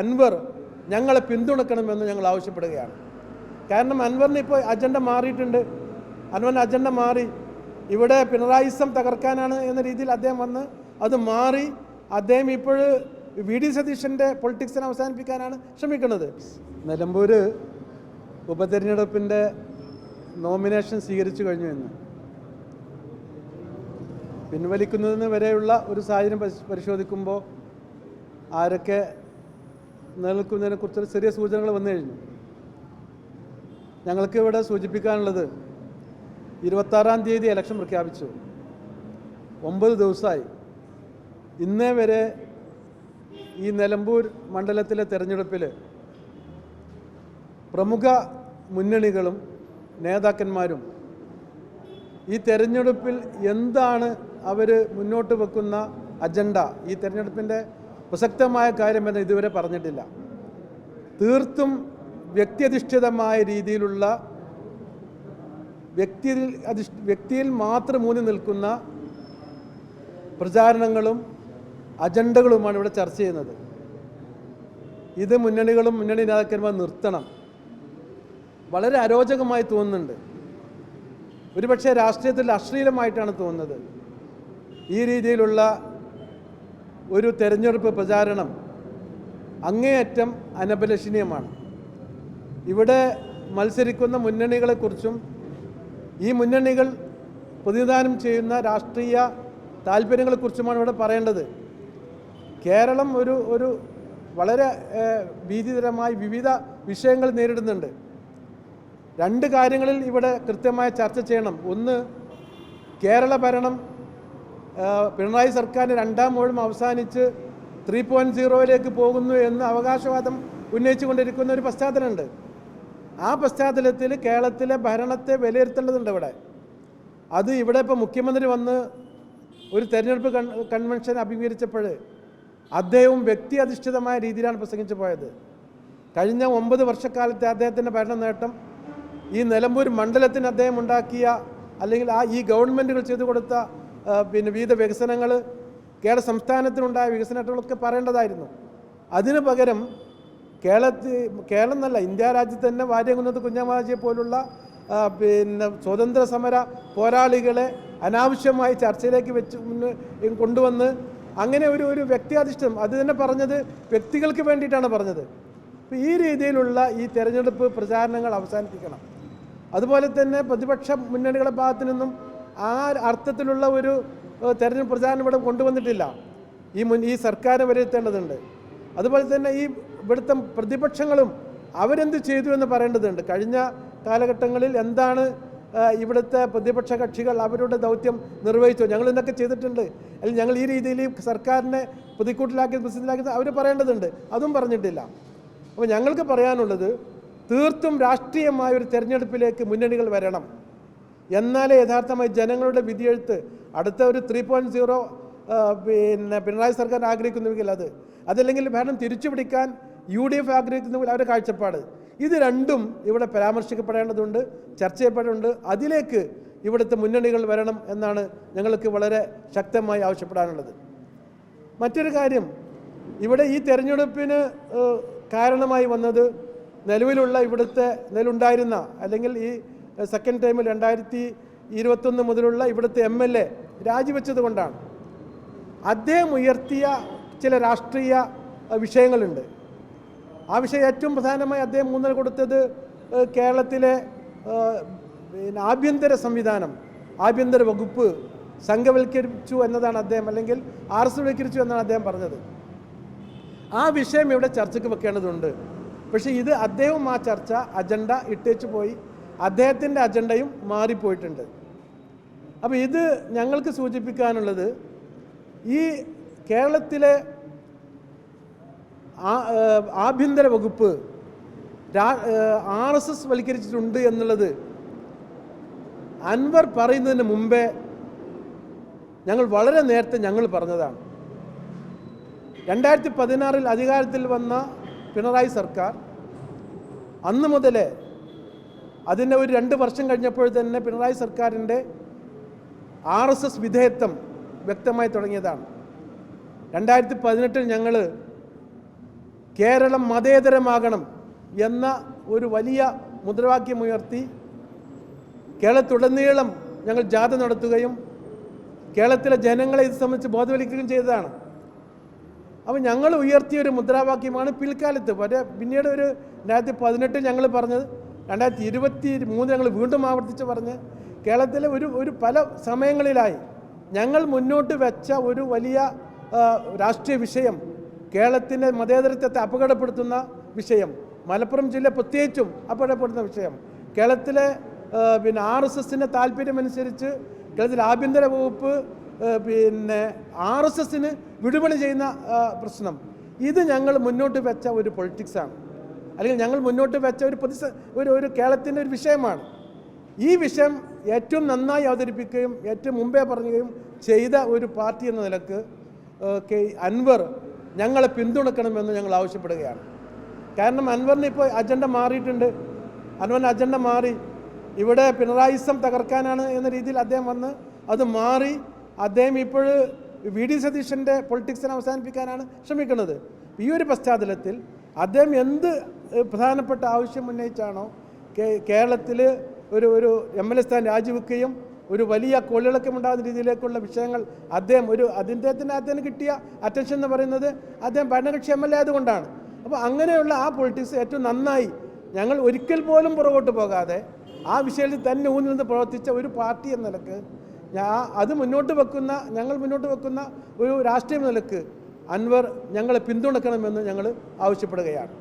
അൻവർ ഞങ്ങളെ പിന്തുണക്കണമെന്ന് ഞങ്ങൾ ആവശ്യപ്പെടുകയാണ്. കാരണം അൻവറിന് ഇപ്പോൾ അജണ്ട മാറിയിട്ടുണ്ട്. അൻവറിന് അജണ്ട മാറി. ഇവിടെ പിണറായിസം തകർക്കാനാണ് എന്ന രീതിയിൽ അദ്ദേഹം വന്ന് അത് മാറി അദ്ദേഹം ഇപ്പോൾ വി.ഡി. സതീശൻ്റെ പൊളിറ്റിക്സിനെ അവസാനിപ്പിക്കാനാണ് ശ്രമിക്കുന്നത്. നിലമ്പൂർ ഉപതെരഞ്ഞെടുപ്പിൻ്റെ നോമിനേഷൻ സ്വീകരിച്ചു കഴിഞ്ഞു എന്ന് പിൻവലിക്കുന്നതിന് വരെയുള്ള ഒരു സാഹചര്യം പരിശോധിക്കുമ്പോൾ ആരൊക്കെ നിലനിൽക്കുന്നതിനെക്കുറിച്ചൊരു ചെറിയ സൂചനകൾ വന്നു കഴിഞ്ഞു. ഞങ്ങൾക്ക് ഇവിടെ സൂചിപ്പിക്കാനുള്ളത് 26-ാം തീയതി ഇലക്ഷൻ പ്രഖ്യാപിച്ചു. 9 ദിവസമായി. ഇന്നേ വരെ ഈ നിലമ്പൂർ മണ്ഡലത്തിലെ തെരഞ്ഞെടുപ്പിൽ പ്രമുഖ മുന്നണികളും നേതാക്കന്മാരും ഈ തെരഞ്ഞെടുപ്പിൽ എന്താണ് അവർ മുന്നോട്ട് വെക്കുന്ന അജണ്ട, ഈ തെരഞ്ഞെടുപ്പിൻ്റെ പ്രസക്തമായ കാര്യമെന്ന് ഇതുവരെ പറഞ്ഞിട്ടില്ല. തീർത്തും വ്യക്തിയധിഷ്ഠിതമായ രീതിയിലുള്ള വ്യക്തിയിൽ മാത്രം ഊന്നി നിൽക്കുന്ന പ്രചാരണങ്ങളും അജണ്ടകളുമാണ് ഇവിടെ ചർച്ച ചെയ്യുന്നത്. ഇത് മുന്നണികളും മുന്നണി നേതാക്കന്മാർ നിർത്തണം. വളരെ അരോചകമായി തോന്നുന്നുണ്ട്. ഒരുപക്ഷെ രാഷ്ട്രീയത്തിൽ അശ്ലീലമായിട്ടാണ് തോന്നുന്നത്. ഈ രീതിയിലുള്ള ഒരു തെരഞ്ഞെടുപ്പ് പ്രചാരണം അങ്ങേയറ്റം അനഭിലഷണീയമാണ്. ഇവിടെ മത്സരിക്കുന്ന മുന്നണികളെക്കുറിച്ചും ഈ മുന്നണികൾ പ്രതിനിധാനം ചെയ്യുന്ന രാഷ്ട്രീയ താല്പര്യങ്ങളെക്കുറിച്ചുമാണ് ഇവിടെ പറയേണ്ടത്. കേരളം ഒരു വളരെ ഭീതിതരമായി വിവിധ വിഷയങ്ങൾ നേരിടുന്നുണ്ട്. 2 കാര്യങ്ങളിൽ ഇവിടെ കൃത്യമായ ചർച്ച ചെയ്യണം. ഒന്ന്, കേരള ഭരണം പിണറായി സർക്കാരിൻ്റെ 2ാം ഊഴം അവസാനിച്ച് 3.0 പോകുന്നു എന്ന് അവകാശവാദം ഉന്നയിച്ചുകൊണ്ടിരിക്കുന്ന ഒരു പശ്ചാത്തലമുണ്ട്. ആ പശ്ചാത്തലത്തിൽ കേരളത്തിലെ ഭരണത്തെ വിലയിരുത്തേണ്ടതുണ്ട്. അത് ഇവിടെ ഇപ്പോൾ മുഖ്യമന്ത്രി വന്ന് ഒരു തെരഞ്ഞെടുപ്പ് കൺവെൻഷൻ അഭിമുഖീകരിച്ചപ്പോൾ അദ്ദേഹവും വ്യക്തി അധിഷ്ഠിതമായ രീതിയിലാണ് പ്രസംഗിച്ചു പോയത്. കഴിഞ്ഞ 9 വർഷക്കാലത്തെ അദ്ദേഹത്തിൻ്റെ ഭരണ നേട്ടം, ഈ നിലമ്പൂർ മണ്ഡലത്തിന് അദ്ദേഹം ഉണ്ടാക്കിയ അല്ലെങ്കിൽ ഈ ഗവൺമെൻറ്റുകൾ ചെയ്തു കൊടുത്ത വിവിധ വികസനങ്ങൾ, കേരള സംസ്ഥാനത്തിനുണ്ടായ വികസനങ്ങളൊക്കെ പറയേണ്ടതായിരുന്നു. അതിനു പകരം കേരളം എന്നല്ല, ഇന്ത്യ രാജ്യത്ത് തന്നെ വാര്യംകുന്നത്ത് കുഞ്ഞമ്മാജിയെ പോലുള്ള സ്വതന്ത്ര സമര പോരാളികളെ അനാവശ്യമായി ചർച്ചയിലേക്ക് കൊണ്ടുവന്ന് അങ്ങനെ ഒരു വ്യക്തിയാധിഷ്ഠിതം, അത് തന്നെ പറഞ്ഞത് വ്യക്തികൾക്ക് വേണ്ടിയിട്ടാണ് പറഞ്ഞത്. അപ്പോൾ ഈ രീതിയിലുള്ള ഈ തെരഞ്ഞെടുപ്പ് പ്രചാരണങ്ങൾ അവസാനിപ്പിക്കണം. അതുപോലെ തന്നെ പ്രതിപക്ഷ മുന്നണികളുടെ ഭാഗത്തു നിന്നും ആ അർത്ഥത്തിലുള്ള ഒരു തെരഞ്ഞെടുപ്പ് പ്രചാരണം ഇവിടെ കൊണ്ടുവന്നിട്ടില്ല. ഈ സർക്കാരിനെ വിലയിരുത്തേണ്ടതുണ്ട്. അതുപോലെ തന്നെ ഇവിടുത്തെ പ്രതിപക്ഷങ്ങളും അവരെന്ത് ചെയ്തു എന്ന് പറയേണ്ടതുണ്ട്. കഴിഞ്ഞ കാലഘട്ടങ്ങളിൽ എന്താണ് ഇവിടുത്തെ പ്രതിപക്ഷ കക്ഷികൾ അവരുടെ ദൗത്യം നിർവഹിച്ചു, ഞങ്ങൾ ഇതൊക്കെ ചെയ്തിട്ടുണ്ട്, അല്ലെങ്കിൽ ഞങ്ങൾ ഈ രീതിയിൽ സർക്കാരിനെ പ്രതിക്കൂട്ടിലാക്കിയത് അവർ പറയേണ്ടതുണ്ട്. അതും പറഞ്ഞിട്ടില്ല. അപ്പോൾ ഞങ്ങൾക്ക് പറയാനുള്ളത്, തീർത്തും രാഷ്ട്രീയമായ ഒരു തെരഞ്ഞെടുപ്പിലേക്ക് മുന്നണികൾ വരണം. എന്നാലേ യഥാർത്ഥമായി ജനങ്ങളുടെ വിധിയെഴുത്ത് അടുത്ത ഒരു 3.0 പിണറായി സർക്കാർ ആഗ്രഹിക്കുന്നുവെങ്കിൽ അതല്ലെങ്കിൽ ഭരണം തിരിച്ചുപിടിക്കാൻ UDF ആഗ്രഹിക്കുന്നുവെങ്കിൽ അവരുടെ കാഴ്ചപ്പാട്, ഇത് രണ്ടും ഇവിടെ പരാമർശിക്കപ്പെടേണ്ടതുണ്ട്, ചർച്ച ചെയ്യപ്പെടേണ്ടതുണ്ട്. അതിലേക്ക് ഇവിടുത്തെ മുന്നണികൾ വരണം എന്നാണ് ഞങ്ങൾക്ക് വളരെ ശക്തമായി ആവശ്യപ്പെടാനുള്ളത്. മറ്റൊരു കാര്യം, ഇവിടെ ഈ തെരഞ്ഞെടുപ്പിന് കാരണമായി വന്നത് നിലവിലുണ്ടായിരുന്ന അല്ലെങ്കിൽ ഈ സെക്കൻഡ് ടൈമിൽ 2021 മുതലുള്ള ഇവിടുത്തെ MLA രാജിവെച്ചത് കൊണ്ടാണ്. അദ്ദേഹം ഉയർത്തിയ ചില രാഷ്ട്രീയ വിഷയങ്ങളുണ്ട്. ആ വിഷയം ഏറ്റവും പ്രധാനമായി അദ്ദേഹം ഊന്നൽ കൊടുത്തത് കേരളത്തിലെ ആഭ്യന്തര സംവിധാനം, ആഭ്യന്തര വകുപ്പ് സംഘവൽക്കരിച്ചു എന്നതാണ് അദ്ദേഹം, അല്ലെങ്കിൽ RSവൽക്കരിച്ചു എന്നാണ് അദ്ദേഹം പറഞ്ഞത്. ആ വിഷയം ഇവിടെ ചർച്ചയ്ക്ക് വെക്കേണ്ടതുണ്ട്. പക്ഷേ ഇത് അദ്ദേഹം ആ ചർച്ച അജണ്ട ഇട്ടേച്ചു പോയി, അദ്ദേഹത്തിൻ്റെ അജണ്ടയും മാറിപ്പോയിട്ടുണ്ട്. അപ്പോൾ ഇത് ഞങ്ങൾക്ക് സൂചിപ്പിക്കാനുള്ളത്, ഈ കേരളത്തിലെ ആഭ്യന്തര വകുപ്പ് RSS വൽക്കരിച്ചിട്ടുണ്ട് എന്നുള്ളത് അൻവർ പറയുന്നതിന് മുമ്പേ വളരെ നേരത്തെ ഞങ്ങൾ പറഞ്ഞതാണ്. 2016 അധികാരത്തിൽ വന്ന പിണറായി സർക്കാർ അന്ന് മുതലേ, അതിൻ്റെ ഒരു 2 വർഷം കഴിഞ്ഞപ്പോൾ തന്നെ പിണറായി സർക്കാരിൻ്റെ RSS വിധേയത്വം വ്യക്തമായി തുടങ്ങിയതാണ്. 2018 ഞങ്ങൾ കേരളം മതേതരമാകണം എന്ന ഒരു വലിയ മുദ്രാവാക്യമുയർത്തി കേരളത്തിലുടനീളം ഞങ്ങൾ ജാഥ നടത്തുകയും കേരളത്തിലെ ജനങ്ങളെ ഇത് സംബന്ധിച്ച് ബോധവൽക്കരിക്കുകയും ചെയ്തതാണ്. അപ്പോൾ ഞങ്ങൾ ഉയർത്തിയൊരു മുദ്രാവാക്യമാണ് പിൽക്കാലത്ത് പിന്നീട് ഒരു 2018 ഞങ്ങൾ പറഞ്ഞത്, 2023 ഞങ്ങൾ വീണ്ടും ആവർത്തിച്ച് പറഞ്ഞ് കേരളത്തിലെ ഒരു പല സമയങ്ങളിലായി ഞങ്ങൾ മുന്നോട്ട് വെച്ച ഒരു വലിയ രാഷ്ട്രീയ വിഷയം, കേരളത്തിൻ്റെ മതേതരത്വത്തെ അപകടപ്പെടുത്തുന്ന വിഷയം, മലപ്പുറം ജില്ല പ്രത്യേകിച്ചും അപകടപ്പെടുത്തുന്ന വിഷയം, കേരളത്തിലെ RSSൻ്റെ താല്പര്യമനുസരിച്ച് കേരളത്തിലെ ആഭ്യന്തര വകുപ്പ് RSSന് വിടുപണി ചെയ്യുന്ന പ്രശ്നം, ഇത് ഞങ്ങൾ മുന്നോട്ട് വെച്ച ഒരു പൊളിറ്റിക്സാണ്, അല്ലെങ്കിൽ ഞങ്ങൾ മുന്നോട്ട് വെച്ച ഒരു കേരളത്തിൻ്റെ ഒരു വിഷയമാണ്. ഈ വിഷയം ഏറ്റവും നന്നായി അവതരിപ്പിക്കുകയും ഏറ്റവും മുമ്പേ പറയുകയും ചെയ്ത ഒരു പാർട്ടി എന്ന നിലക്ക് അൻവർ ഞങ്ങളെ പിന്തുണക്കണമെന്ന് ഞങ്ങൾ ആവശ്യപ്പെടുകയാണ്. കാരണം അൻവറിന് ഇപ്പോൾ അജണ്ട മാറിയിട്ടുണ്ട്. അൻവറിൻ്റെ അജണ്ട മാറി. ഇവിടെ പിണറായിസം തകർക്കാനാണ് എന്ന രീതിയിൽ അദ്ദേഹം വന്ന് അത് മാറി അദ്ദേഹം ഇപ്പോൾ VD സതീശൻ്റെ പൊളിറ്റിക്സിനെ അവസാനിപ്പിക്കാനാണ് ശ്രമിക്കുന്നത്. ഈ ഒരു പശ്ചാത്തലത്തിൽ അദ്ദേഹം എന്ത് പ്രധാനപ്പെട്ട ആവശ്യം ഉന്നയിച്ചാണോ കേരളത്തിൽ ഒരു MLA സ്ഥാനം രാജിവെക്കുകയും ഒരു വലിയ കൊള്ളിളക്കമുണ്ടാകുന്ന രീതിയിലേക്കുള്ള വിഷയങ്ങൾ അദ്ദേഹത്തിന് കിട്ടിയ അറ്റൻഷൻ എന്ന് പറയുന്നത് അദ്ദേഹം ഭരണകക്ഷി MLA ആയതുകൊണ്ടാണ്. അപ്പോൾ അങ്ങനെയുള്ള ആ പൊളിറ്റിക്സ് ഏറ്റവും നന്നായി ഞങ്ങൾ ഒരിക്കൽ പോലും പുറകോട്ട് പോകാതെ ആ വിഷയത്തിൽ തന്നെ ഊന്നി നിന്ന് പ്രവർത്തിച്ച ഒരു പാർട്ടി എന്ന നിലക്ക് ഞങ്ങൾ മുന്നോട്ട് വെക്കുന്ന ഒരു രാഷ്ട്രീയ നിലക്ക് അൻവർ ഞങ്ങളെ പിന്തുണക്കണമെന്ന് ഞങ്ങൾ ആവശ്യപ്പെടുകയാണ്.